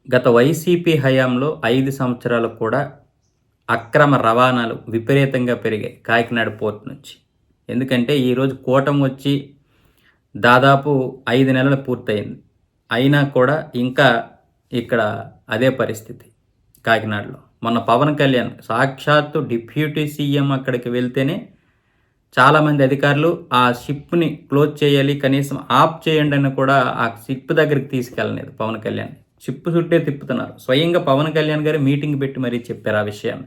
గత వైసీపీ హయాంలో 5 సంవత్సరాలు కూడా అక్రమ రవాణాలు విపరీతంగా పెరిగాయి కాకినాడ పోర్ట్ నుంచి. ఎందుకంటే ఈరోజు కూటమొచ్చి దాదాపు 5 నెలలు పూర్తయింది. అయినా కూడా ఇంకా ఇక్కడ అదే పరిస్థితి కాకినాడలో. మొన్న పవన్ కళ్యాణ్ సాక్షాత్తు డిప్యూటీ సీఎం అక్కడికి వెళ్తేనే చాలామంది అధికారులు ఆ షిప్‌ని క్లోజ్ చేయాలి, కనీసం ఆఫ్ చేయండి అని కూడా ఆ షిప్ దగ్గరికి తీసుకెళ్ళలేదు పవన్ కళ్యాణ్. షిప్ చుట్టే తిప్పుతున్నారు. స్వయంగా పవన్ కళ్యాణ్ గారు మీటింగ్ పెట్టి మరీ చెప్పారు ఆ విషయాన్ని.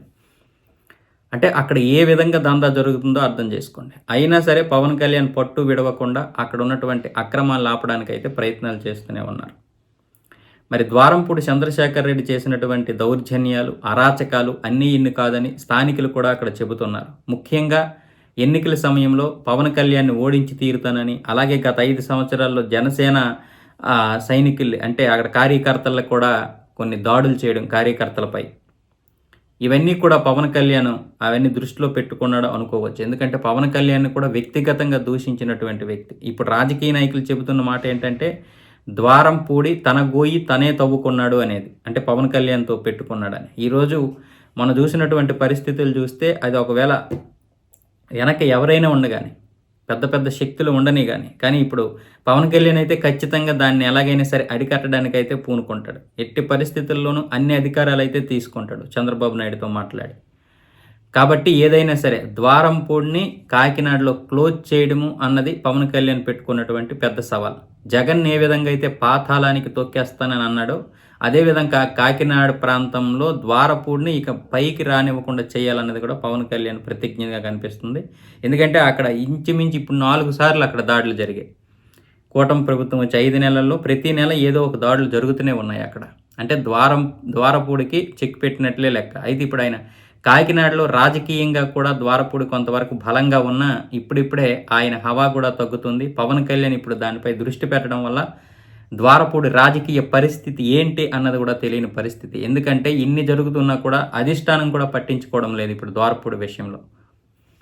అంటే అక్కడ ఏ విధంగా దందా జరుగుతుందో అర్థం చేసుకోండి. అయినా సరే పవన్ కళ్యాణ్ పట్టు విడవకుండా అక్కడ ఉన్నటువంటి అక్రమాలను ఆపడానికైతే ప్రయత్నాలు చేస్తూనే ఉన్నారు. మరి ద్వారంపూడి చంద్రశేఖర్ రెడ్డి చేసినటువంటి దౌర్జన్యాలు, అరాచకాలు అన్నీ ఇన్ని కాదని స్థానికులు కూడా అక్కడ చెబుతున్నారు. ముఖ్యంగా ఎన్నికల సమయంలో పవన్ కళ్యాణ్‌ని ఓడించి తీరుతానని, అలాగే గత 5 సంవత్సరాల్లో జనసేన సైనికులు అంటే అక్కడ కార్యకర్తలకు కూడా కొన్ని దాడులు చేయడం కార్యకర్తలపై. ఇవన్నీ కూడా పవన్ కళ్యాణ్ అవన్నీ దృష్టిలో పెట్టుకున్నాడు అనుకోవచ్చు. ఎందుకంటే పవన్ కళ్యాణ్‌ని కూడా వ్యక్తిగతంగా దూషించినటువంటి వ్యక్తి. ఇప్పుడు రాజకీయ నాయకులు చెబుతున్న మాట ఏంటంటే ద్వారంపూడి తన గోయి తనే తవ్వుకున్నాడు అనేది. అంటే పవన్ కళ్యాణ్‌తో పెట్టుకున్నాడని. ఈరోజు మనం చూసినటువంటి పరిస్థితులు చూస్తే అది ఒకవేళ వెనక ఎవరైనా ఉండగాని, పెద్ద పెద్ద శక్తులు ఉండని గాని, కానీ ఇప్పుడు పవన్ కళ్యాణ్ అయితే ఖచ్చితంగా దాన్ని ఎలాగైనా సరే అరికట్టడానికైతే పూనుకుంటాడు. ఎట్టి పరిస్థితుల్లోనూ అన్ని అధికారాలైతే తీసుకుంటాడు చంద్రబాబు నాయుడుతో మాట్లాడి. కాబట్టి ఏదైనా సరే ద్వారంపూడిని కాకినాడలో క్లోజ్ చేయడము అన్నది పవన్ కళ్యాణ్ పెట్టుకున్నటువంటి పెద్ద సవాల్. జగన్ ఏ విధంగా అయితే పాతాళానికి తొక్కేస్తానని అన్నాడో, అదేవిధంగా కాకినాడ ప్రాంతంలో ద్వారపూడిని ఇక పైకి రానివ్వకుండా చేయాలన్నది కూడా పవన్ కళ్యాణ్ ప్రతిజ్ఞగా కనిపిస్తుంది. ఎందుకంటే అక్కడ ఇంచుమించు ఇప్పుడు 4 సార్లు అక్కడ దాడులు జరిగాయి. కూటమి ప్రభుత్వం వచ్చి 5 నెలల్లో ప్రతి నెల ఏదో ఒక దాడులు జరుగుతూనే ఉన్నాయి అక్కడ. అంటే ద్వారపూడికి చెక్ పెట్టినట్లే లెక్క. అయితే ఇప్పుడు ఆయన కాకినాడలో రాజకీయంగా కూడా ద్వారపూడి కొంతవరకు బలంగా ఉన్నా ఇప్పుడిప్పుడే ఆయన హవా కూడా తగ్గుతుంది. పవన్ కళ్యాణ్ ఇప్పుడు దానిపై దృష్టి పెట్టడం వల్ల ద్వారపూడి రాజకీయ పరిస్థితి ఏంటి అన్నది కూడా తెలియని పరిస్థితి. ఎందుకంటే ఇన్ని జరుగుతున్నా కూడా అధిష్టానం కూడా పట్టించుకోవడం లేదు ఇప్పుడు ద్వారపూడి విషయంలో.